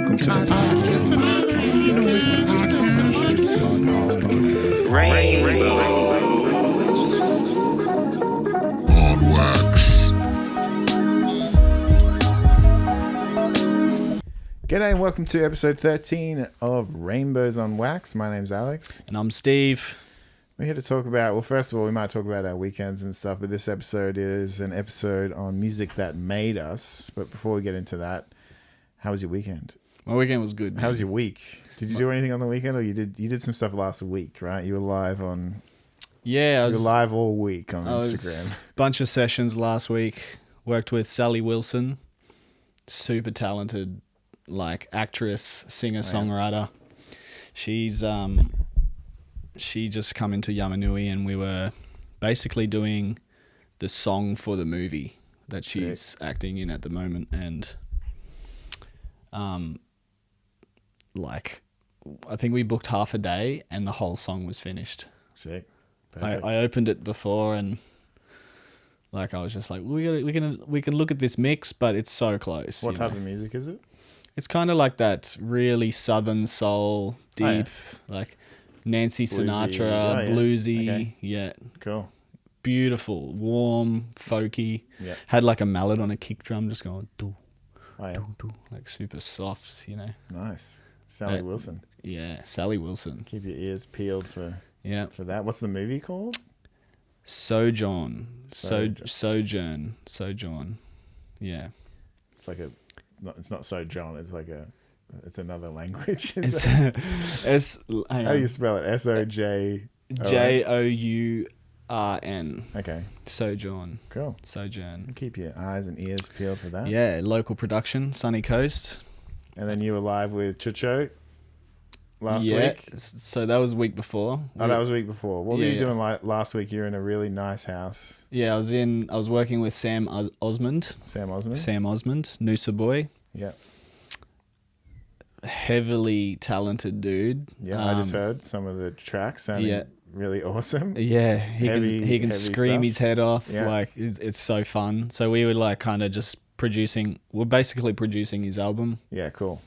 welcome to the on wax. G'day and welcome to episode 13 of Rainbows on Wax. My name's Alex. And I'm Steve. We're here to talk about, well, first of all, we might talk about our weekends and stuff, but this episode is an episode on music that made us. But before we get into that, how was your weekend? My weekend was good. How was your week? Did you do anything on the weekend, or you did some stuff last week, right? You were live on... Yeah, you were live all week on Instagram. Bunch of sessions last week. Worked with Sally Wilson, super talented, like actress, singer, songwriter. She's she just come into Yamanui, and we were basically doing the song for the movie that she's acting in at the moment, and like I think we booked half a day, and the whole song was finished. Sick. I opened it before, and like I was just like, we can look at this mix, but it's so close. What type of music is it? It's kind of like that really southern soul, deep, like Nancy Sinatra, bluesy. Okay. Yeah. Cool. Beautiful, warm, folky. Yeah. Had like a mallet on a kick drum, just going doo, Oh, yeah. doo, doo, like super soft, you know. Nice. Sally Wilson. Yeah, Sally Wilson. Keep your ears peeled for that. What's the movie called? Sojourn. Yeah. It's like it's not Sojourn. It's like it's another language. It's How do you spell it? SOJ JOURN. Okay. Sojourn. Cool. Sojourn. Keep your eyes and ears peeled for that. Yeah, local production, Sunny Coast. And then you were live with Chucho last week. So that was the week before. Oh, that was the week before. What were you doing last week? You were in a really nice house. Yeah, I was working with Sam Osmond. Sam Osmond, Noosa boy. Yeah. Heavily talented dude. Yeah, I just heard some of the tracks sounding really awesome. Yeah, he can scream stuff. His head off. Yeah. Like it's so fun. So we were like kind of just we're basically producing his album. Yeah, cool.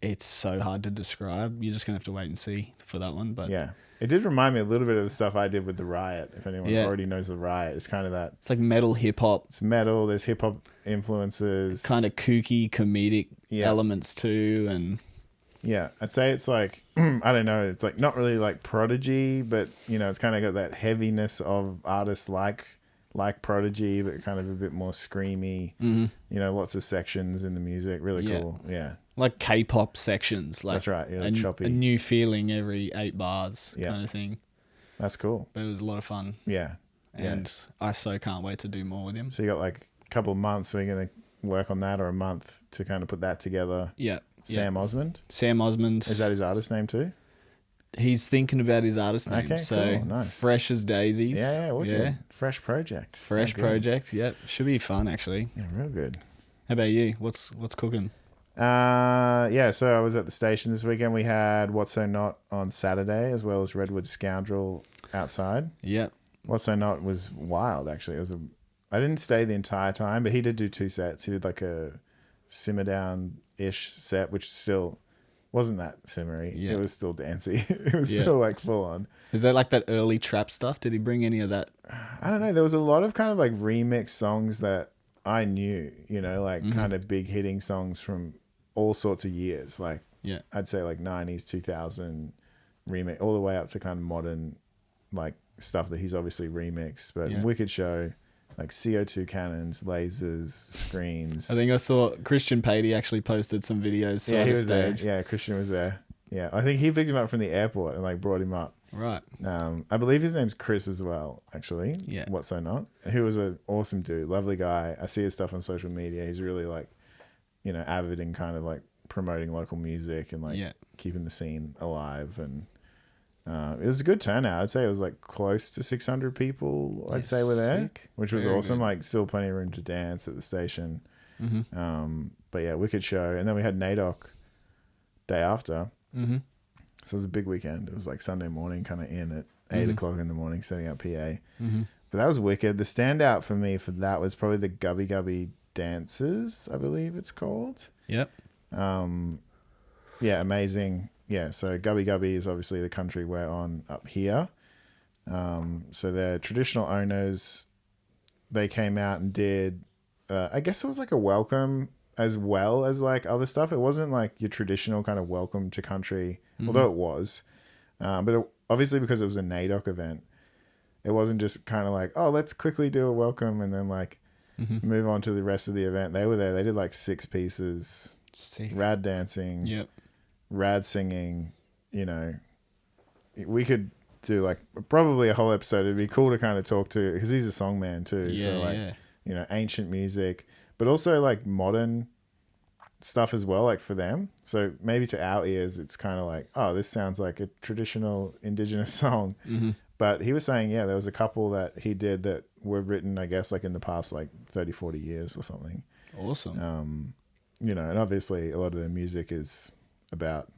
It's so hard to describe. You're just gonna have to wait and see for that one. But yeah, it did remind me a little bit of the stuff I did with the Riot. If anyone already knows the Riot, it's kind of that. It's like metal hip hop. It's metal. There's hip hop influences. Kind of kooky comedic elements too, and yeah, I'd say it's like I don't know. It's like not really like Prodigy, but you know, it's kind of got that heaviness of artists like Prodigy, but kind of a bit more screamy. Mm-hmm. You know, lots of sections in the music. Really cool. Yeah. Like K-pop sections. Like that's right. Yeah, choppy. A new feeling every 8 bars kind of thing. That's cool. But it was a lot of fun. Yeah. And I so can't wait to do more with him. So you got like a couple of months. So you're going to work on that, or a month to kind of put that together. Yeah. Sam Osmond. Sam Osmond. Is that his artist name too? He's thinking about his artist name. Okay, so cool. Nice. Fresh as Daisies. Yeah. Fresh project. Fresh project. Yep. Should be fun actually. Yeah, real good. How about you? What's cooking? So I was at the station this weekend. We had What's So Not on Saturday, as well as Redwood Scoundrel outside. Yep. What's So Not was wild, actually. I didn't stay the entire time, but he did do 2 sets. He did like a simmer down-ish set, which still wasn't that simmery. Yeah. It was still dancey. It was still like full on. Is that like that early trap stuff? Did he bring any of that? I don't know. There was a lot of kind of like remix songs that I knew, you know, like kind of big hitting songs from all sorts of years. Like, I'd say like 90s, 2000 remix, all the way up to kind of modern, like stuff that he's obviously remixed. But wicked show, like CO2 cannons, lasers, screens. I think I saw Christian Patey actually posted some videos. Yeah, he was there. Yeah, Christian was there. Yeah, I think he picked him up from the airport and like brought him up. Right. I believe his name's Chris as well, actually. Yeah. What's So Not? He was an awesome dude, lovely guy. I see his stuff on social media. He's really like, you know, avid in kind of like promoting local music and like keeping the scene alive. And it was a good turnout. I'd say it was like close to 600 people, I'd say, were there, which was Very awesome. good. Like still plenty of room to dance at the station. Mm-hmm. But yeah, wicked show. And then we had NAIDOC day after. Mm-hmm. So it was a big weekend. It was like Sunday morning, kind of in at 8 o'clock in the morning, setting up PA. Mm-hmm. But that was wicked. The standout for me for that was probably the Gubby Gubby Dances, I believe it's called. Yep. Yeah, amazing. Yeah, so Gubby Gubby is obviously the country we're on up here. So their traditional owners, they came out and did, I guess it was like a welcome as well as like other stuff. It wasn't like your traditional kind of welcome to country, although it was. But obviously because it was a NAIDOC event, it wasn't just kind of like, oh, let's quickly do a welcome and then like move on to the rest of the event. They were there. They did like 6 pieces. Sick. Rad dancing. Yep. Rad singing. You know, we could do like probably a whole episode. It'd be cool to kind of talk to, because he's a songman too. Yeah, so like, yeah. you know, ancient music, but also like modern stuff as well, like for them. So maybe to our ears, it's kind of like, oh, this sounds like a traditional indigenous song. But he was saying, yeah, there was a couple that he did that were written, I guess, like in the past, like 30, 40 years or something. Awesome. You know, and obviously a lot of their music is about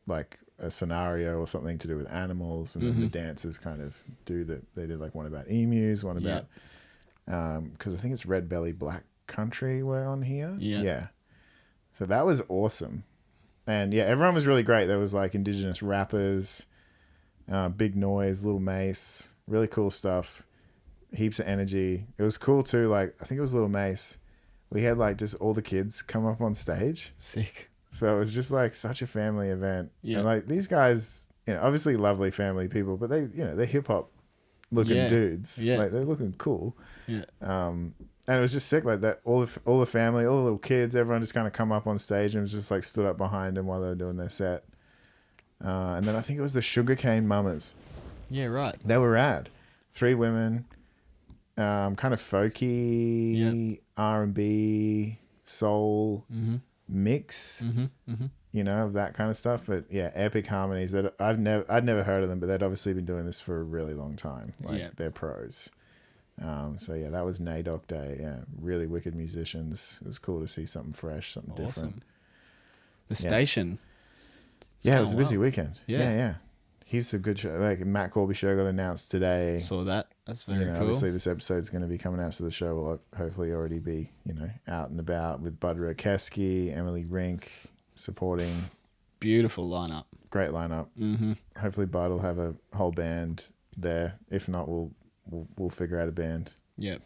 like a scenario or something to do with animals. And then the dancers kind of do that. They did like one about emus, one about, because I think it's Red Belly Black Country we're on here. Yeah. So that was awesome. And yeah, everyone was really great. There was like indigenous rappers, Big Noise, Little Mace, really cool stuff. Heaps of energy. It was cool too. Like, I think it was Little Mace. We had like just all the kids come up on stage. Sick. So it was just like such a family event. Yeah. And like these guys, you know, obviously lovely family people, but they, you know, they're hip hop looking dudes. Yeah. Like they're looking cool. Yeah. And it was just sick like that. All the family, all the little kids, everyone just kind of come up on stage and was just like stood up behind them while they were doing their set. And then I think it was the Sugarcane Mamas. Yeah, right. They were rad. 3 women, kind of folky, R&B, soul mix, you know, of that kind of stuff. But yeah, epic harmonies that I'd never heard of them, but they'd obviously been doing this for a really long time. Like they're pros. So yeah, that was NAIDOC Day. Yeah, really wicked musicians. It was cool to see something fresh, something different. The station. Yeah, it was a busy weekend. Yeah. Yeah. Heaps of good show. Like Matt Corby show got announced today. Saw that. That's very cool. Obviously this episode's going to be coming out, so the show will hopefully already be, you know, out and about with Bud Rokeski, Emily Rink supporting. Beautiful lineup. Great lineup. Hopefully Bud will have a whole band there. If not, we'll figure out a band.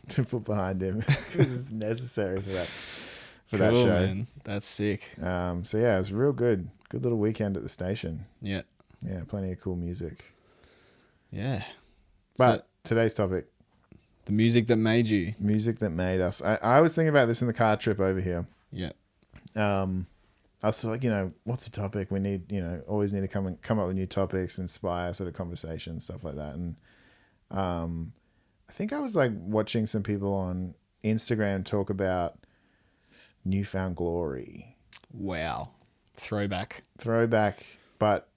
To put behind him because it's necessary for that show. Man. That's sick. So yeah, it was real good. Good little weekend at the station. Yeah. Yeah, plenty of cool music. Yeah. But today's topic. The music that made you. Music that made us. I was thinking about this in the car trip over here. Yeah. I was like, you know, what's the topic? We need, you know, always need to come up with new topics, inspire sort of conversations, stuff like that. And I think I was like watching some people on Instagram talk about Newfound Glory. Wow. Throwback, but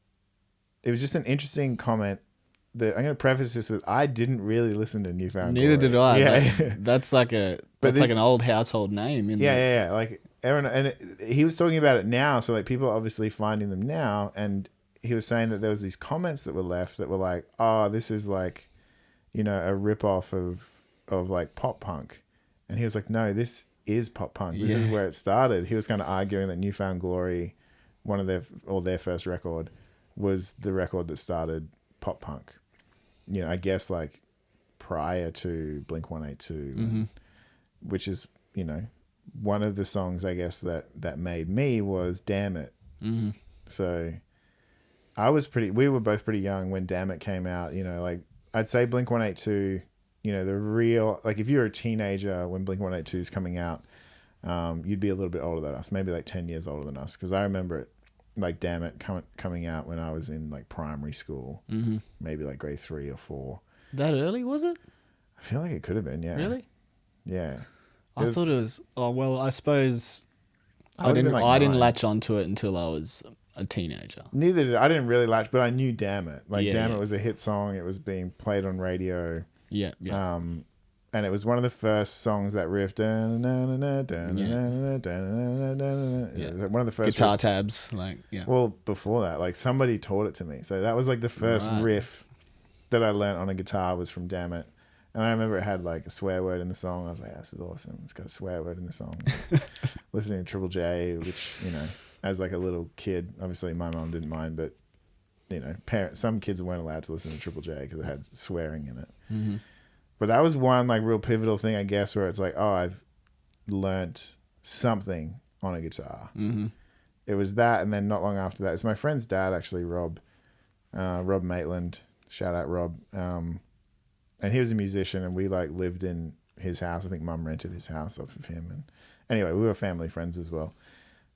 it was just an interesting comment. I'm going to preface this with, I didn't really listen to Newfound Glory. Neither did I. Yeah. That's like like an old household name. Yeah. Like everyone, and he was talking about it now. So like people are obviously finding them now. And he was saying that there was these comments that were left that were like, oh, this is like, you know, a ripoff of like pop punk. And he was like, no, this is pop punk. This is where it started. He was kind of arguing that Newfound Glory, one of their first record, was the record that started pop punk. You know, I guess like prior to Blink-182, which is, you know, one of the songs I guess that made me was Damn It. So we were both pretty young when Damn It came out. You know, like I'd say Blink-182, you know, the real, like if you're a teenager when Blink-182 is coming out, you'd be a little bit older than us, maybe like 10 years older than us. Because I remember it, like Damn It coming out when I was in like primary school, maybe like grade 3 or 4. That early, was it? I feel like it could have been, yeah. Really? Yeah. I thought it was, oh, well, I suppose I didn't latch onto it until I was a teenager. Neither did I. didn't really latch, but I knew Damn It. Like Damn It was a hit song. It was being played on radio. Yeah. And it was one of the first songs that riff. One of the first guitar tabs, like Well, before that, like somebody taught it to me. So that was like the first riff that I learned on a guitar was from Damn It. And I remember it had like a swear word in the song. I was like, this is awesome. It's got a swear word in the song. Listening to Triple J, which, you know, as like a little kid, obviously my mom didn't mind, but, you know, some kids weren't allowed to listen to Triple J because it had swearing in it. Mm-hmm. But that was one like real pivotal thing, I guess, where it's like, oh, I've learnt something on a guitar. Mm-hmm. It was that, and then not long after that, it's my friend's dad, actually, Rob Maitland. Shout out Rob. And he was a musician, and we like lived in his house. I think Mum rented his house off of him. And anyway, we were family friends as well.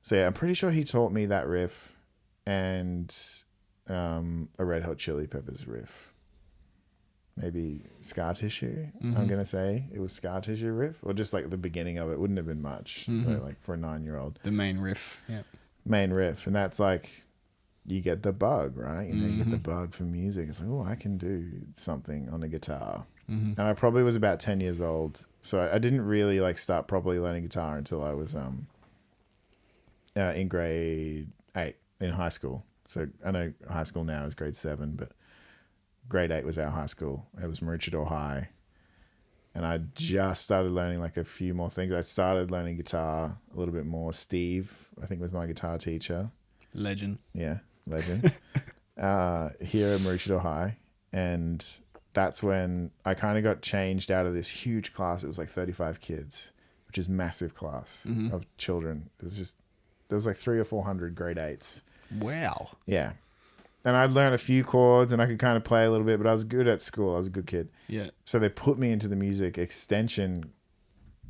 So yeah, I'm pretty sure he taught me that riff and a Red Hot Chili Peppers riff. Maybe Scar Tissue, I'm going to say. It was Scar Tissue riff, or just like the beginning of it. Wouldn't have been much. So like for a 9-year-old. The main riff, yeah. Main riff. And that's like, you get the bug, right? You know, you get the bug for music. It's like, oh, I can do something on a guitar. And I probably was about 10 years old. So I didn't really like start properly learning guitar until I was in grade 8 in high school. So I know high school now is grade 7, but grade 8 was our high school. It was Maroochydore High. And I just started learning like a few more things. I started learning guitar a little bit more. Steve, I think, was my guitar teacher. Legend. Yeah. Legend, here at Maroochydore High. And that's when I kind of got changed out of this huge class. It was like 35 kids, which is massive class of children. It was just, there was like 300 or 400 grade 8s. Wow. Yeah. And I'd learn a few chords and I could kind of play a little bit, but I was good at school. I was a good kid. Yeah. So they put me into the music extension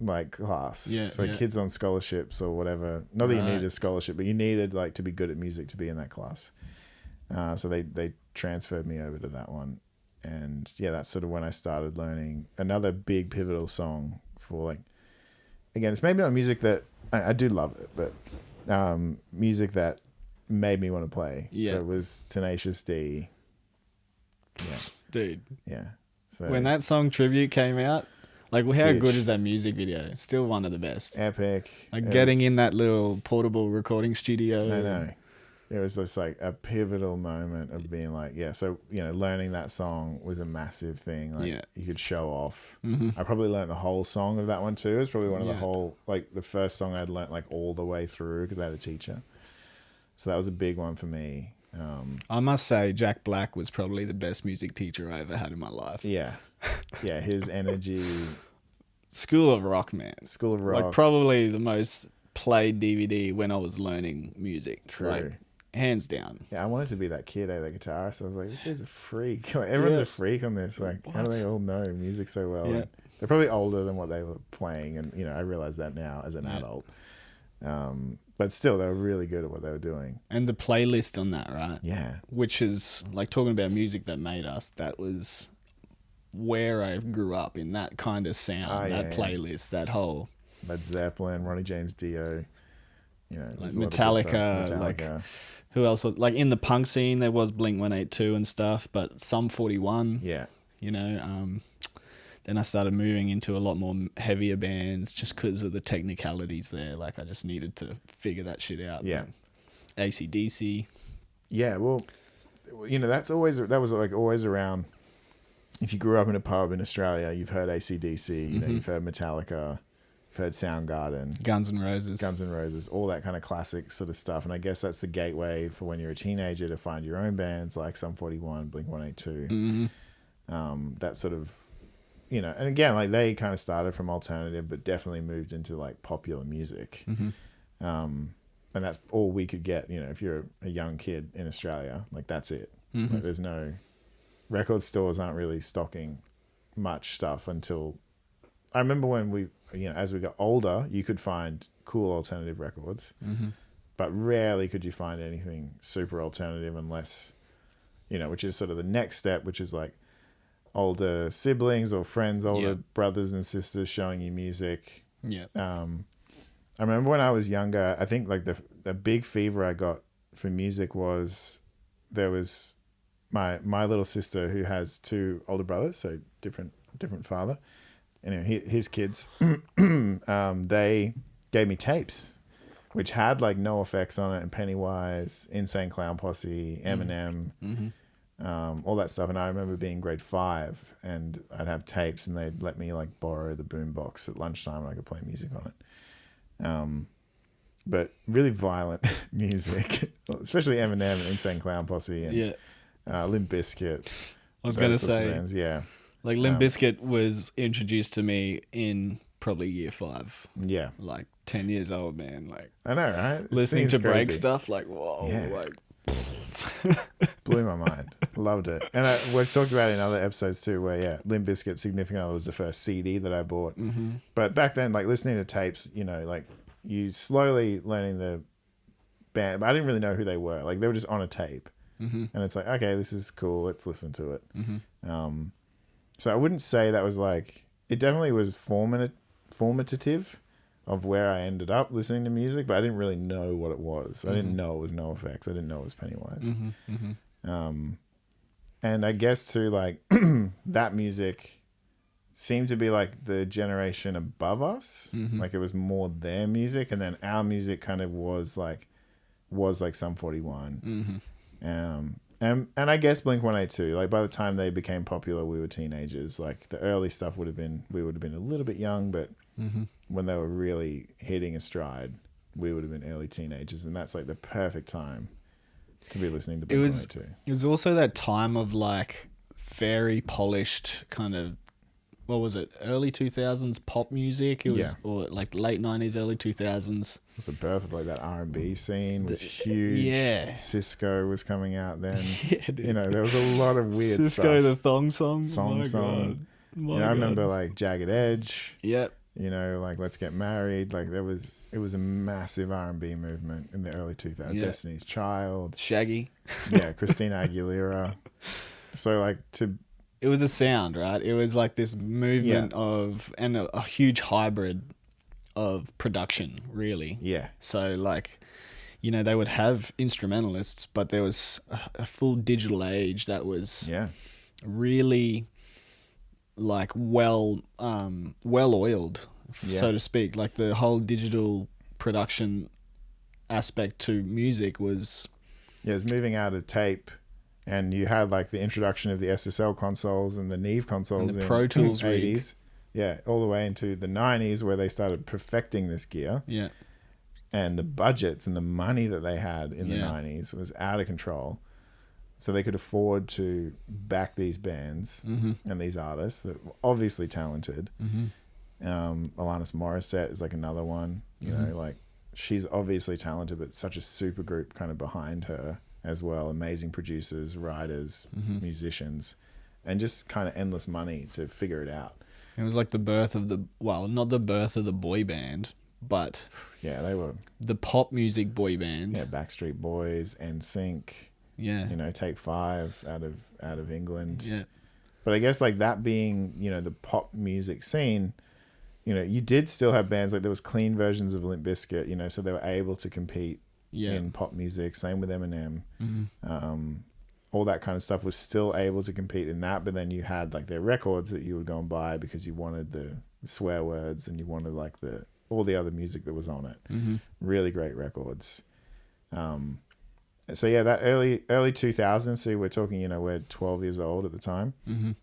like class. Yeah. So kids on scholarships or whatever. Not that you needed a scholarship, but you needed like to be good at music to be in that class. So they transferred me over to that one. And yeah, that's sort of when I started learning another big pivotal song for like, again, it's maybe not music that I do love it, but music that made me want to play. Yeah. So it was Tenacious D. Yeah. Dude. Yeah. So when that song Tribute came out, like, how Huge. good is that music video? Still one of the best. Epic. Like, getting in that little portable recording studio. I know. It was just like a pivotal moment of being like, yeah, so, you know, learning that song was a massive thing. Like, you could show off. I probably learned the whole song of that one too. It's probably one of the whole, like, the first song I'd learnt like all the way through because I had a teacher. So that was a big one for me. I must say, Jack Black was probably the best music teacher I ever had in my life. Yeah. Yeah, his energy. School of Rock, man. School of Rock. Like, probably the most played DVD when I was learning music. True. Like, hands down. Yeah, I wanted to be that kid, that guitarist. I was like, this dude's a freak. Like, everyone's a freak on this. Like, how do they all know music so well? Yeah. They're probably older than what they were playing. And, you know, I realize that now as an adult. But still, they were really good at what they were doing. And the playlist on that, right? Yeah. Which is, like, talking about music that made us, that was where I grew up, in that kind of sound, that playlist, that whole... Led Zeppelin, Ronnie James Dio, you know... Like Metallica, like... Who else was... Like, in the punk scene, there was Blink-182 and stuff, but Sum 41... Yeah. You know, then I started moving into a lot more heavier bands just because of the technicalities there. Like, I just needed to figure that shit out. Yeah. AC/DC. Yeah, well, you know, that was like always around. If you grew up in a pub in Australia, you've heard AC/DC, you know, you've heard Metallica, you've heard Soundgarden. Guns N' Roses, all that kind of classic sort of stuff. And I guess that's the gateway for when you're a teenager to find your own bands like Sum 41, Blink-182. That sort of... You know, and again, like, they kind of started from alternative, but definitely moved into like popular music. And that's all we could get, you know, if you're a young kid in Australia, like, that's it. Like, there's no... Record stores aren't really stocking much stuff until... I remember when we, you know, as we got older, you could find cool alternative records, but rarely could you find anything super alternative unless, you know, which is sort of the next step, which is like older siblings or friends, older brothers and sisters showing you music. Yeah. I remember when I was younger, I think like the big fever I got for music was there was my little sister who has 2 older brothers, so different father. Anyway, his kids, they gave me tapes, which had like No Effects on it and Pennywise, Insane Clown Posse, Eminem, all that stuff. And I remember being grade 5 and I'd have tapes and they'd let me like borrow the boombox at lunchtime and I could play music on it. But really violent music, especially Eminem and Insane Clown Posse and Limp Bizkit. I was going to say, yeah. Like Limp Bizkit was introduced to me in probably year 5. Yeah. Like 10 years old, man. Like I know, right? Listening to break stuff, like, whoa. Yeah. Like blew my mind. Loved it. And we've talked about it in other episodes too where, Limp Bizkit Significant Other was the first CD that I bought. Mm-hmm. But back then, like listening to tapes, you know, like you slowly learning the band. But I didn't really know who they were. Like they were just on a tape. Mm-hmm. And it's like, okay, this is cool. Let's listen to it. Mm-hmm. So I wouldn't say that was like, it definitely was formative of where I ended up listening to music, but I didn't really know what it was. I didn't know it was NoFX. I didn't know it was Pennywise. Mm-hmm. Mm-hmm. And I guess too, like that music seemed to be like the generation above us. Mm-hmm. Like it was more their music, and then our music kind of was like Sum 41. Mm-hmm. And I guess Blink-182, like by the time they became popular, we were teenagers. Like the early stuff we would have been a little bit young, but when they were really hitting a stride, we would have been early teenagers, and that's like the perfect time to be listening to Blink-182. It was also that time of like very polished kind of, what was it, early 2000s pop music? It was or like late 90s, early 2000s. It was the birth of like that R&B scene was huge. Yeah. Cisco was coming out then. Yeah, dude. You know, there was a lot of weird stuff. Cisco the Thong Song. Thong Song. I remember like Jagged Edge. Yep. You know, like Let's Get Married. Like it was a massive R&B movement in the early 2000s. Yeah. Destiny's Child. Shaggy. Yeah, Christina Aguilera. So like it was a sound, right? It was like this movement of, and a huge hybrid of production, really. Yeah. So like, you know, they would have instrumentalists, but there was a full digital age that was really like well oiled, so to speak. Like the whole digital production aspect to music was... Yeah, it was moving out of tape. And you had like the introduction of the SSL consoles and the Neve consoles and the in Pro Tools the 80s. Yeah, all the way into the 90s where they started perfecting this gear. Yeah. And the budgets and the money that they had in the 90s was out of control. So they could afford to back these bands and these artists that were obviously talented. Alanis Morissette is like another one. You know, like she's obviously talented, but such a super group kind of behind her as well. Amazing producers, writers, musicians, and just kind of endless money to figure it out. It was like the birth of not the birth of the boy band, but they were the pop music boy band. Yeah, Backstreet Boys, NSYNC. Yeah, you know, Take 5 out of England. Yeah, but I guess like that being, you know, the pop music scene, you know, you did still have bands like there was clean versions of Limp Bizkit, you know, so they were able to compete in pop music. Same with Eminem. All that kind of stuff was still able to compete in that, but then you had like their records that you would go and buy because you wanted the swear words and you wanted like all the other music that was on it. Really great records. So yeah, that early 2000s, so we're talking, you know, we're 12 years old at the time. You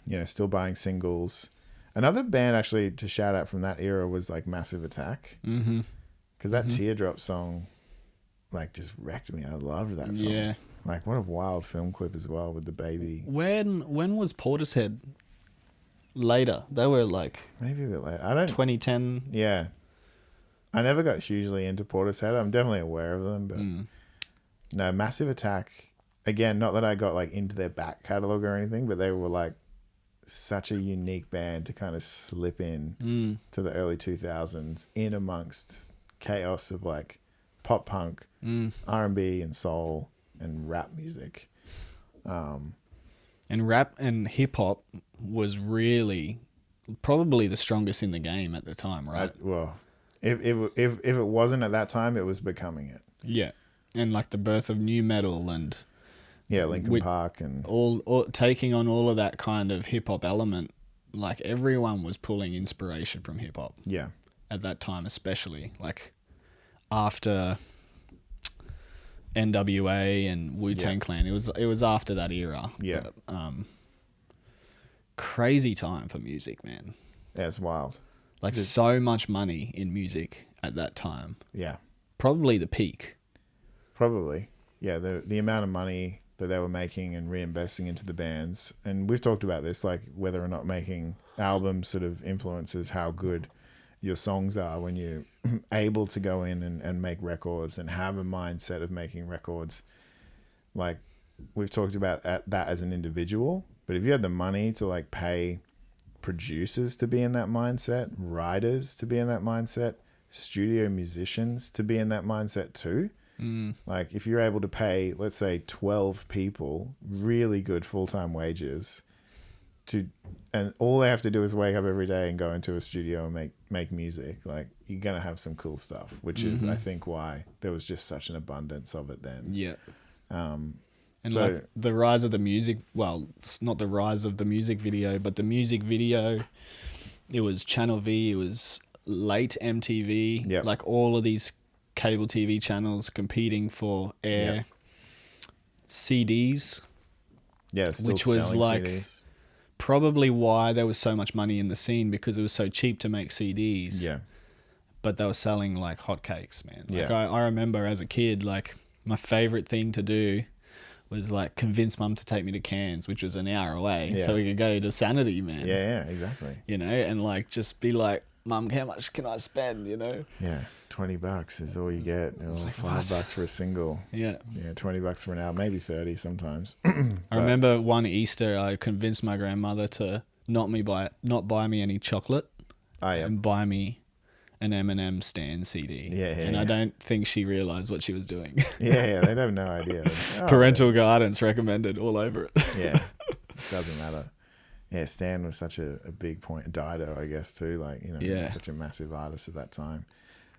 know, still buying singles. Another band actually to shout out from that era was like Massive Attack. Because that Teardrop song like just wrecked me. I loved that song. Yeah. Like what a wild film clip as well with the baby. When was Portishead? Later. They were like maybe a bit later. I don't 2010. Yeah. I never got hugely into Portishead. I'm definitely aware of them, but no, Massive Attack. Again, not that I got like into their back catalog or anything, but they were like such a unique band to kind of slip in to the early 2000s in amongst chaos of like pop punk, R&B and soul and rap music. And rap and hip hop was really probably the strongest in the game at the time, right? Well, if it wasn't at that time, it was becoming it. Yeah. And like the birth of new metal and Linkin Park and all taking on all of that kind of hip hop element. Like everyone was pulling inspiration from hip hop. Yeah. At that time, especially like after NWA and Wu-Tang Clan. It was after that era. Yeah. But, crazy time for music, man. Yeah, it's wild. Like so much money in music at that time. Yeah. Probably the peak. Probably. Yeah, the amount of money that they were making and reinvesting into the bands. And we've talked about this, like whether or not making albums sort of influences how good your songs are when you're able to go in and make records and have a mindset of making records. Like we've talked about that as an individual, but if you had the money to like pay producers to be in that mindset, writers to be in that mindset, studio musicians to be in that mindset too. Like if you're able to pay, let's say 12 people really good full-time wages and all they have to do is wake up every day and go into a studio and make music, like you're going to have some cool stuff, which is, I think, why there was just such an abundance of it then. Yeah. And so, like the rise of the music, well, it's not the rise of the music video, but the music video, it was Channel V, it was late MTV, like all of these cable TV channels competing for air. CDs. Yeah, still which was like CDs. Probably why there was so much money in the scene, because it was so cheap to make CDs. Yeah. But they were selling like hotcakes, man. Like Yeah. I remember as a kid, like my favorite thing to do was like convince mum to take me to Cairns, which was an hour away, so we could go to Sanity, man. Yeah, exactly. You know, and like just be like, Mum, how much can I spend? You know? Yeah, $20 is all you get. Or like, $5 for a single. Yeah. Yeah, $20 for an hour, maybe 30 sometimes. I remember one Easter, I convinced my grandmother to not buy me any chocolate, and buy me an Eminem Stan CD. And I don't think she realized what she was doing. Yeah, they'd have no idea. Parental guidance recommended all over it. Yeah, doesn't matter. Yeah, Stan was such a big point. Dido, I guess, too. Like, you know, such a massive artist at that time.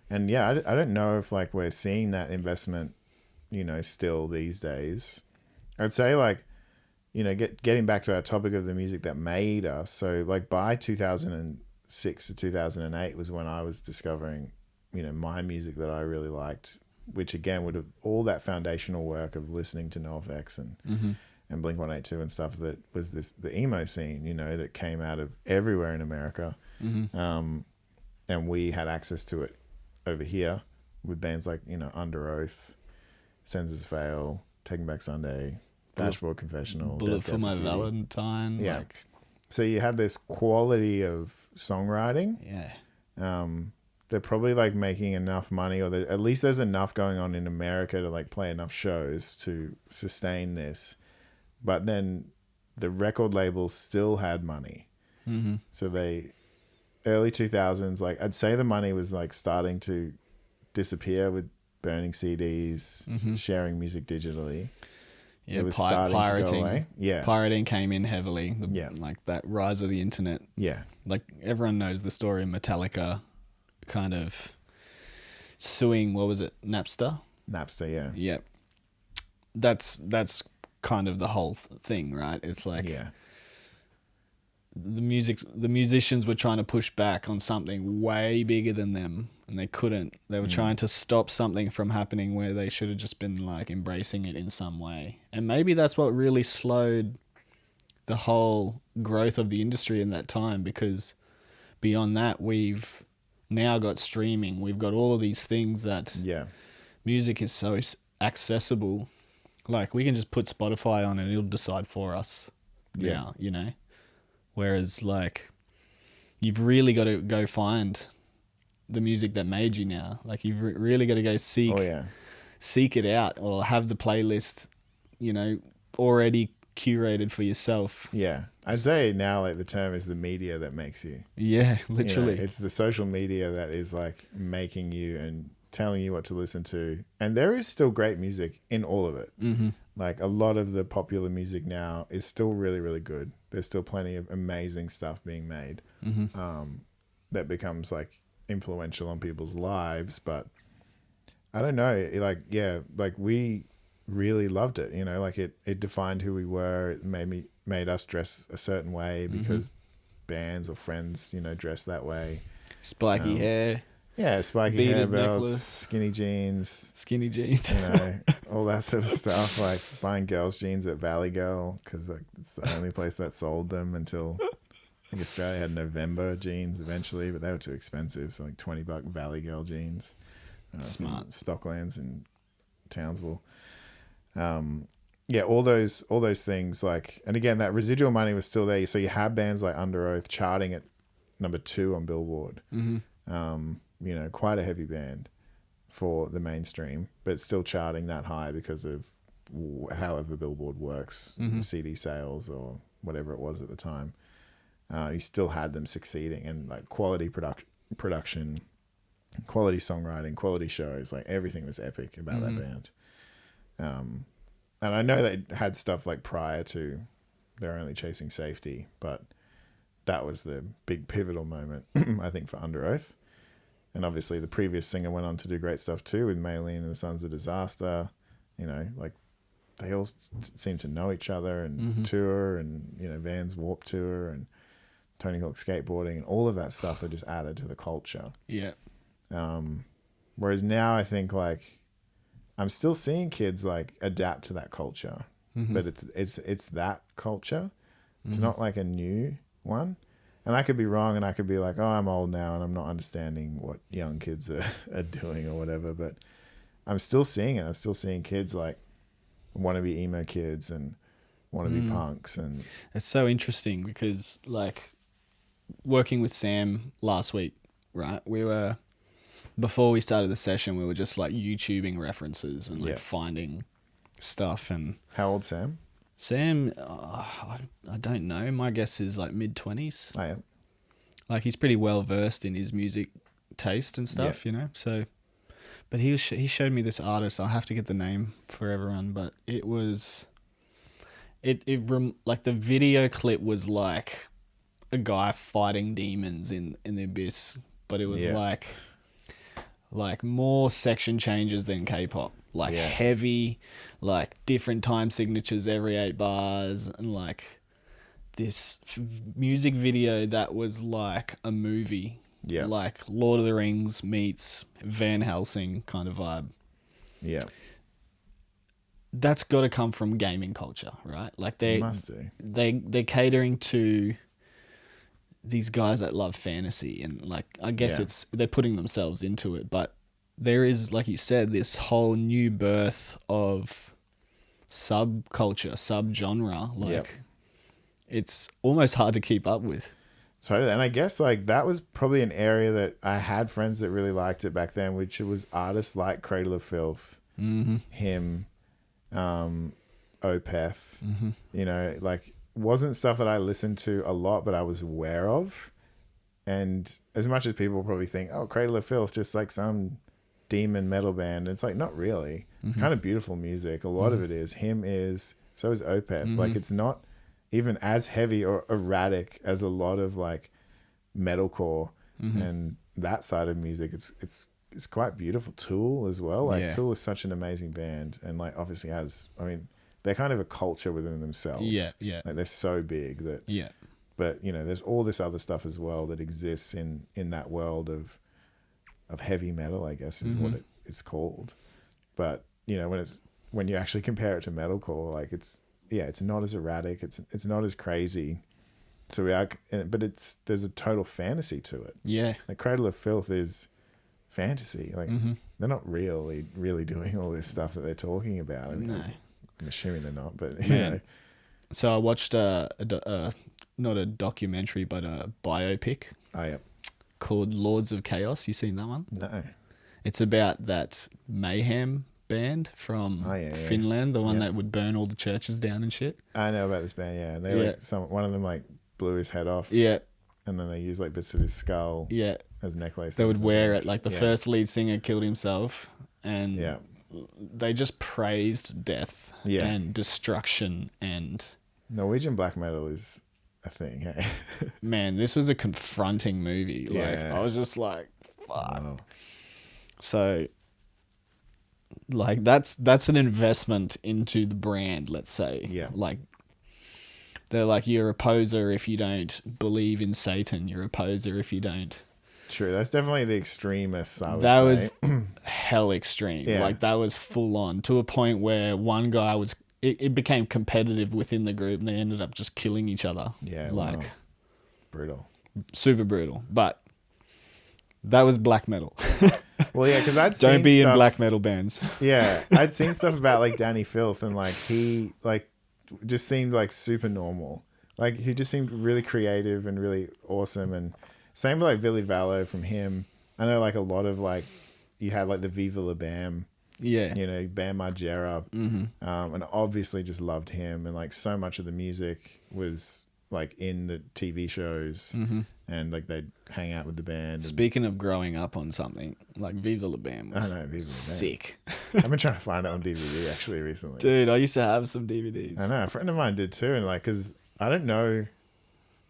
And yeah, I don't know if like we're seeing that investment, you know, still these days. I'd say like, you know, getting back to our topic of the music that made us. So like by 2006 to 2008 was when I was discovering, you know, my music that I really liked, which again would have all that foundational work of listening to NoFX and Blink-182 and stuff, that was the emo scene, you know, that came out of everywhere in America. And we had access to it over here with bands like, you know, Under Oath, Senses Fail, Taking Back Sunday, Dashboard Confessional, Bullet for My Valentine. Yeah. Like, so you had this quality of songwriting. Yeah. They're probably like making enough money, or at least there's enough going on in America to like play enough shows to sustain this. But then the record labels still had money. So early 2000s, like I'd say the money was like starting to disappear with burning CDs, sharing music digitally. Yeah, it was starting to go away. Yeah. Pirating came in heavily. Like that rise of the internet. Yeah. Like everyone knows the story of Metallica kind of suing, what was it, Napster? Napster, yeah. Yeah. That's kind of the whole thing, right? It's like the musicians were trying to push back on something way bigger than them, and they couldn't. They were trying to stop something from happening where they should have just been like embracing it in some way. And maybe that's what really slowed the whole growth of the industry in that time, because beyond that, we've now got streaming. We've got all of these things that music is so accessible. Like we can just put Spotify on and it'll decide for us now, you know? Whereas like you've really got to go find the music that made you now. Like you've really got to go seek it out, or have the playlist, you know, already curated for yourself. Yeah. I'd say now like the term is the media that makes you. Yeah, literally. You know, it's the social media that is like making you and telling you what to listen to. And there is still great music in all of it. Like a lot of the popular music now is still really, really good. There's still plenty of amazing stuff being made that becomes like influential on people's lives. But I don't know, like we really loved it, you know, like it defined who we were. It made us dress a certain way because bands or friends, you know, dress that way. Spiky hair. Yeah, spiky beaded hair belts, necklace, skinny jeans, jeans. all that sort of stuff. Like buying girls' jeans at Valley Girl because like, it's the only place that sold them until I think Australia had November jeans eventually, but they were too expensive. So like $20 Valley Girl jeans. Smart. Stocklands in Townsville. Yeah, all those things like, and again, that residual money was still there. So you had bands like Under Oath charting at number 2 on Billboard. Quite a heavy band for the mainstream, but still charting that high because of however Billboard works, CD sales or whatever it was at the time. You still had them succeeding, and like quality production, quality songwriting, quality shows, like everything was epic about that band. And I know they had stuff like prior to They're Only Chasing Safety, but that was the big pivotal moment, I think, for Under Oath. And obviously the previous singer went on to do great stuff too with Maylene and the Sons of Disaster. Like they all seem to know each other and tour, and, Van's Warped Tour and Tony Hawk skateboarding and all of that stuff that just added to the culture. Yeah. Whereas now I think like I'm still seeing kids like adapt to that culture, but it's that culture. It's not like a new one. And I could be wrong, and I could be like, oh, I'm old now and I'm not understanding what young kids are doing or whatever. But I'm still seeing it. I'm still seeing kids like want to be emo kids and want to be punks. And it's so interesting because like working with Sam last week, right? Before we started the session, we were just like YouTubing references and like finding stuff. And how old Sam? Sam, I don't know. My guess is like mid-20s. Oh, yeah. Like he's pretty well versed in his music taste and stuff, So, but he showed me this artist. I'll have to get the name for everyone, but it was, like the video clip was like a guy fighting demons in the abyss, but it was like more section changes than K-pop. Like heavy, like different time signatures every 8 bars, and like this music video that was like a movie. Yeah. Like Lord of the Rings meets Van Helsing kind of vibe. Yeah. That's got to come from gaming culture, right? Like they're catering to these guys that love fantasy, and like I guess they're putting themselves into it, but there is, like you said, this whole new birth of subculture, subgenre. Like it's almost hard to keep up with. Totally. And I guess like that was probably an area that I had friends that really liked it back then, which was artists like Cradle of Filth, him, Opeth, like wasn't stuff that I listened to a lot, but I was aware of. And as much as people probably think, oh, Cradle of Filth, just like some demon metal band, it's like not really. It's kind of beautiful music. A lot of it is. So is Opeth. Like it's not even as heavy or erratic as a lot of like metalcore and that side of music. It's quite beautiful. Tool as well. Like Tool is such an amazing band, and like obviously they're kind of a culture within themselves. Yeah. Like they're so big that but there's all this other stuff as well that exists in that world of heavy metal, I guess is what it's called. But when you actually compare it to metalcore, like it's not as erratic, it's not as crazy. So there's a total fantasy to it. Yeah. Like Cradle of Filth is fantasy. Like they're not really doing all this stuff that they're talking about. I mean, no. I'm assuming they're not, but you know. So I watched not a documentary, but a biopic. Oh yeah. Called Lords of Chaos. You seen that one? No. It's about that Mayhem band from Finland, the one that would burn all the churches down and shit. I know about this band, and they one of them like blew his head off. Yeah. And then they used like bits of his skull as necklaces. They would wear it. Like the first lead singer killed himself, and they just praised death and destruction. And Norwegian black metal is a thing, hey? Man, this was a confronting movie. Like I was just like, fuck. Wow. So like that's an investment into the brand, let's say. Yeah. Like they're like, you're a poser if you don't believe in Satan. You're a poser if you don't True. That's definitely the extremist, I would That say. was hell extreme. Yeah. Like that was full on to a point where one guy was. It became competitive within the group, and they ended up just killing each other. Yeah, like wow. Brutal. Super brutal. But that was black metal. Well, yeah, because I'd seen Don't be stuff, in black metal bands. Yeah, I'd seen stuff about like Danny Filth, and like he like just seemed like super normal. Like he just seemed really creative and really awesome. And same with like Billy Vallow from him. I know like a lot of like you had like the Viva La Bam. Yeah. You know, Bam Margera. And obviously just loved him. And like so much of the music was like in the TV shows. And like they'd hang out with the band. Speaking of growing up on something, like Viva La Bam was sick. I've been trying to find it on DVD actually recently. Dude, I used to have some DVDs. I know. A friend of mine did too. And like, because I don't know,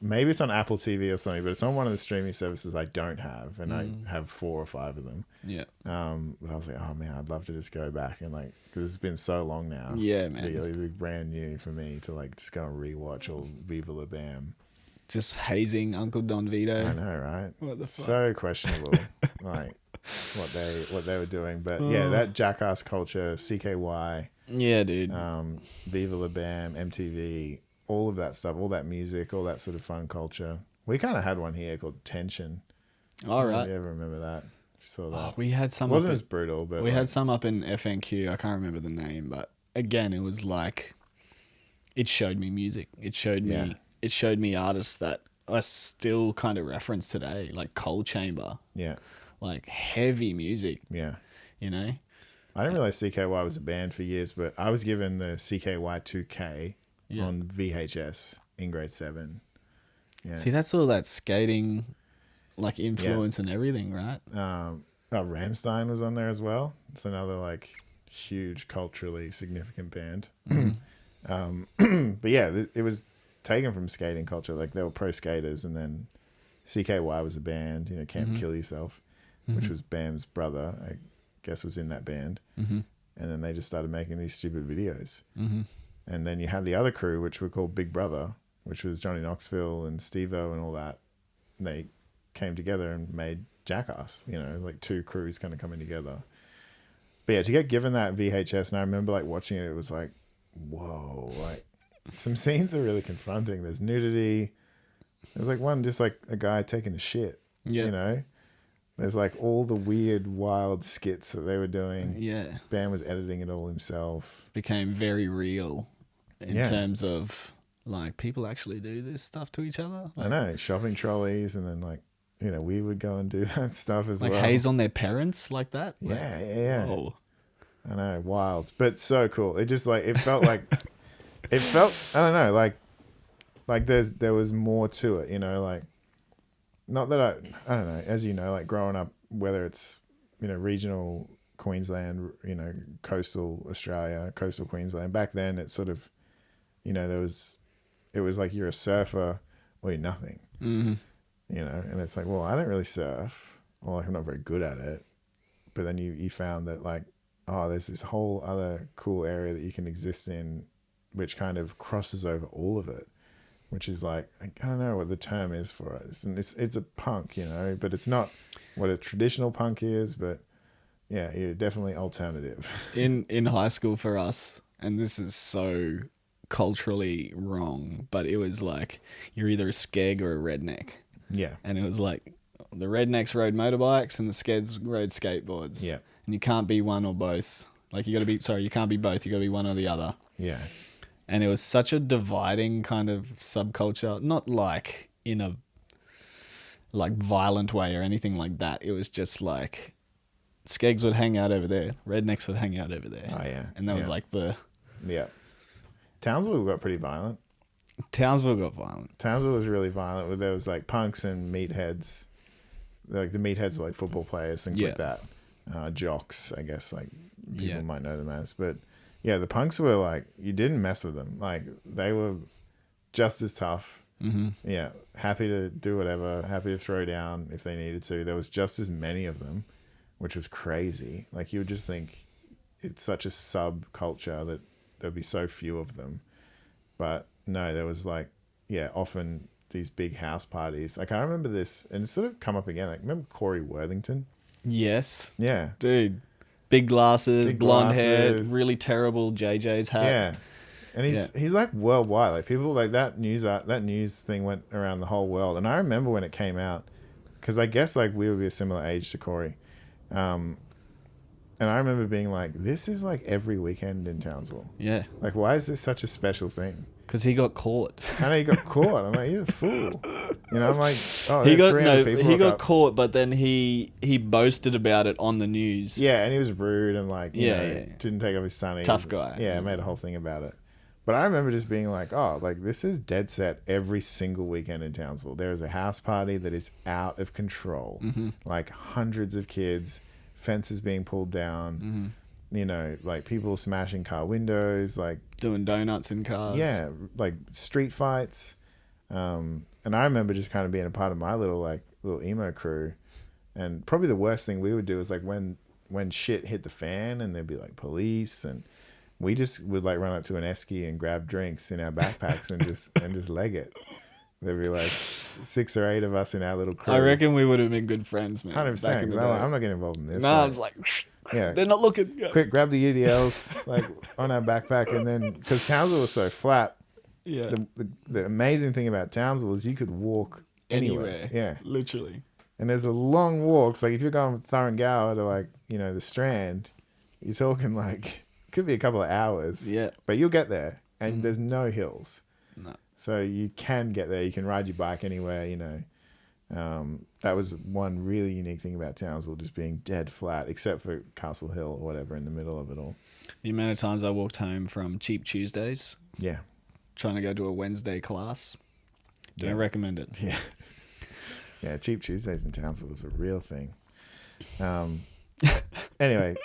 maybe it's on Apple TV or something, but it's on one of the streaming services I don't have. And I have 4 or 5 of them. Yeah. But I was like, oh man, I'd love to just go back and like, because it's been so long now. Yeah, man. It'd be brand new for me to like just go and rewatch all Viva La Bam. Just hazing Uncle Don Vito. I know, right? What the fuck? So questionable, like what they were doing. But yeah, that jackass culture, CKY, yeah, dude. Viva La Bam, MTV, all of that stuff, all that music, all that sort of fun culture. We kind of had one here called Tension. All right. You ever remember that? If you saw that. Oh, we had some. It wasn't as brutal, but we had some up in FNQ. I can't remember the name, but again, it was like it showed me music. It showed me. Yeah. It showed me artists that I still kind of reference today, like Cold Chamber. Yeah. Like heavy music. Yeah. You know. I didn't realize CKY was a band for years, but I was given the CKY 2K on VHS in grade 7. Yeah. See, that's all that skating, like influence and everything, right? Rammstein was on there as well. It's another like huge culturally significant band. But yeah, it was taken from skating culture. Like they were pro skaters, and then CKY was a band. You know, Can't Kill Yourself, which was Bam's brother. I guess was in that band. And then they just started making these stupid videos. And then you had the other crew, which were called Big Brother, which was Johnny Knoxville and Steve-O and all that. And they came together and made Jackass, you know, like 2 crews kind of coming together. But yeah, to get given that VHS, and I remember like watching it, it was like, whoa, like some scenes are really confronting. There's nudity. There's like one, just like a guy taking a shit, you know? There's like all the weird, wild skits that they were doing. Yeah. Bam was editing it all himself. Became very real in terms of like people actually do this stuff to each other. Like, I know, shopping trolleys, and then like, you know, we would go and do that stuff as like well. Like haze on their parents like that? Yeah. Whoa. I know, wild, but so cool. It just like, it felt like, I don't know, like there was more to it, you know, like, not that I don't know, as you know, like growing up, whether it's, you know, regional Queensland, you know, coastal Australia, coastal Queensland, back then it's sort of, you know, it was like you're a surfer or you're nothing, you know, and it's like, well, I don't really surf, or like I'm not very good at it, but then you found that like, oh, there's this whole other cool area that you can exist in, which kind of crosses over all of it, which is like, I don't know what the term is for it. It's a punk, you know, but it's not what a traditional punk is, but yeah, you're definitely alternative. In high school for us, and this is so culturally wrong, but it was like you're either a skeg or a redneck. Yeah. And it was like the rednecks rode motorbikes and the skeds rode skateboards. Yeah. And you can't be one or both. Like you can't be both. You got to be one or the other. Yeah. And it was such a dividing kind of subculture, not like in a like violent way or anything like that. It was just like skegs would hang out over there, rednecks would hang out over there. Oh yeah. And that was like the Townsville got pretty violent. Townsville got violent. Townsville was really violent. Where there was like punks and meatheads. Like the meatheads were like football players, things like that. Jocks, I guess, like people might know them as. But yeah, the punks were like, you didn't mess with them. Like they were just as tough. Yeah, happy to do whatever, happy to throw down if they needed to. There was just as many of them, which was crazy. Like you would just think it's such a subculture that there'd be so few of them. But no, there was like, often these big house parties. Like I remember this, and it's sort of come up again. Like remember Corey Worthington? Yes. Yeah, Dude. Big glasses, big blonde glasses. hair, really terrible JJ's hat. Yeah, and he's like worldwide. Like people like that news thing went around the whole world. And I remember when it came out, because I guess like we would be a similar age to Corey. And I remember being like, this is like every weekend in Townsville. Yeah. Like, why is this such a special thing? Because he got caught. I know he got caught. I'm like, you're a fool. You know, I'm like, oh, he got caught, but then he boasted about it on the news. Yeah, and he was rude and like, you know, didn't take off his sunnies. Tough guy. Yeah, made a whole thing about it. But I remember just being like, oh, like this is dead set every single weekend in Townsville. There is a house party that is out of control. Mm-hmm. Like hundreds of kids, fences being pulled down. Mm-hmm. You know, like people smashing car windows, like doing donuts in cars. Yeah, like street fights. And I remember just kind of being a part of my little emo crew. And probably the worst thing we would do is like when shit hit the fan and there'd be like police, and we just would like run up to an esky and grab drinks in our backpacks and just leg it. There'd be like 6 or 8 of us in our little crew. I reckon we would have been good friends, man. 100%. I'm not getting involved in this. No, I was like, yeah, they're not looking. Yeah. Quick, grab the UDLs like on our backpack, and then because Townsville was so flat. Yeah. The amazing thing about Townsville is you could walk anywhere. Yeah, literally. And there's a long walks. Like if you're going from Thuringower to like the Strand, you're talking like could be a couple of hours. Yeah. But you'll get there, and there's no hills. No. So you can get there. You can ride your bike anywhere. That was one really unique thing about Townsville, just being dead flat, except for Castle Hill or whatever in the middle of it all. The amount of times I walked home from Cheap Tuesdays. Yeah. Trying to go to a Wednesday class. Don't recommend it. Yeah. Yeah, Cheap Tuesdays in Townsville was a real thing. Anyway,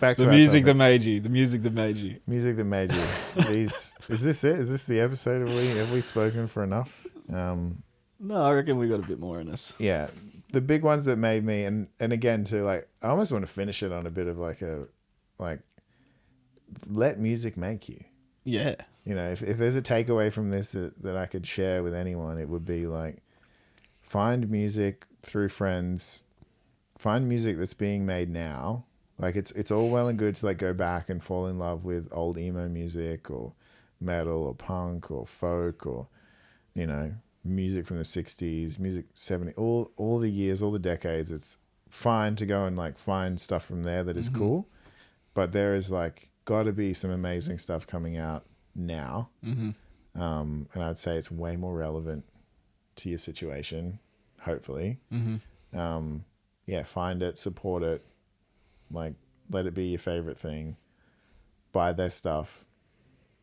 back to the music that made you. The music that made you. Music that made you. Is this it? Is this the episode? Have we spoken for enough? No, I reckon we got a bit more in us. Yeah, the big ones that made me, and again too, like I almost want to finish it on a bit of like let music make you. Yeah. If there's a takeaway from this that I could share with anyone, it would be like find music through friends, find music that's being made now. Like it's all well and good to like go back and fall in love with old emo music or metal or punk or folk or music from the 60s, music 70s, all the years, all the decades. It's fine to go and like find stuff from there that is cool, but there is like got to be some amazing stuff coming out now. And I'd say it's way more relevant to your situation, hopefully. Find it, support it, like let it be your favorite thing, buy their stuff.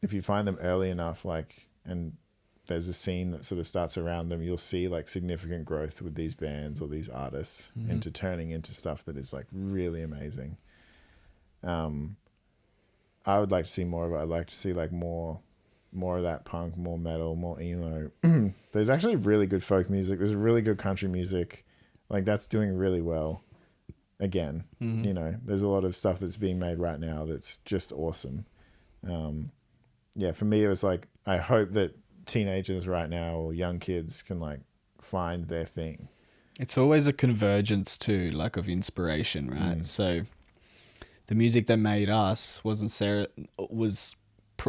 If you find them early enough, and there's a scene that sort of starts around them, you'll see like significant growth with these bands or these artists into turning into stuff that is like really amazing. I would like to see more of it. I'd like to see like more of that punk, more metal, more emo. There's actually really good folk music. There's really good country music. Like that's doing really well. Again, there's a lot of stuff that's being made right now that's just awesome. For me, it was like, I hope that teenagers right now or young kids can like find their thing. It's always a convergence too, like of inspiration, right? So the music that made us was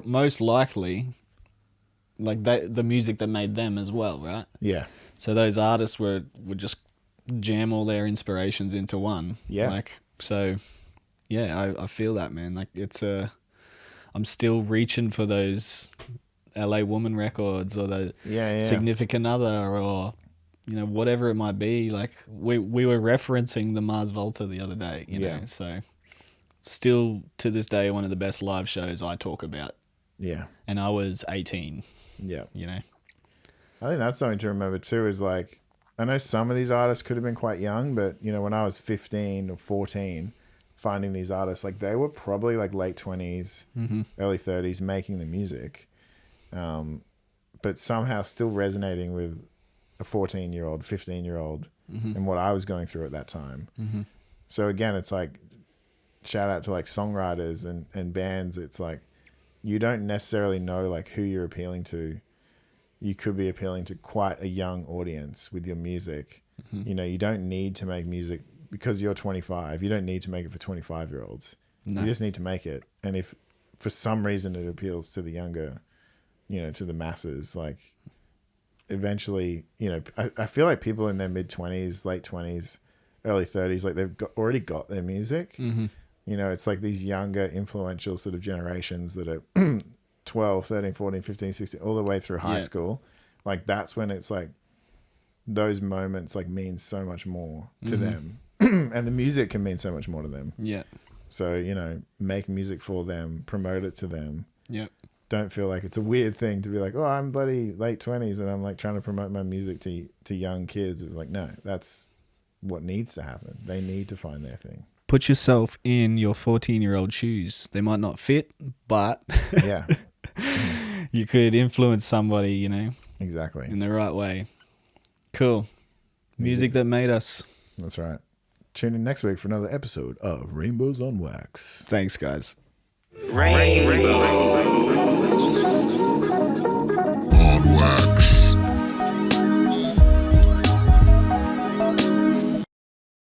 most likely like the music that made them as well, right? Yeah. So those artists would just jam all their inspirations into one. Yeah. I feel that, man. Like I'm still reaching for those LA Woman records or the Significant Other or whatever it might be. Like we were referencing the Mars Volta the other day, you know. So still to this day one of the best live shows I talk about. Yeah. And I was 18. Yeah. I think that's something to remember too, is like I know some of these artists could have been quite young, but when I was 15 or 14 finding these artists, like they were probably like late 20s, early 30s making the music. But somehow still resonating with a 14-year-old, 15-year-old and what I was going through at that time. So again, it's like shout out to like songwriters and bands. It's like you don't necessarily know like who you're appealing to you could be appealing to quite a young audience with your music. You know, you don't need to make music because you're 25. You don't need to make it for 25-year-olds. No. You just need to make it. And if for some reason it appeals to the younger, you know, to the masses, like eventually, you know, I feel like people in their mid-20s, late 20s, early 30s, like they've already got their music. You know, it's like these younger, influential sort of generations that are 12, 13, 14, 15, 16, all the way through high school. Like that's when it's like those moments like mean so much more to them. And the music can mean so much more to them. Yeah. So, you know, make music for them, promote it to them. Yeah. Don't feel like it's a weird thing to be like, oh, I'm bloody late 20s and I'm like trying to promote my music to young kids. It's like, no, that's what needs to happen. They need to find their thing. Put yourself in your 14-year-old shoes. They might not fit, but yeah, you could influence somebody, you know. Exactly. In the right way. Cool. Music that made us. That's right. Tune in next week for another episode of Rainbows on Wax. Thanks, guys. Rainbows.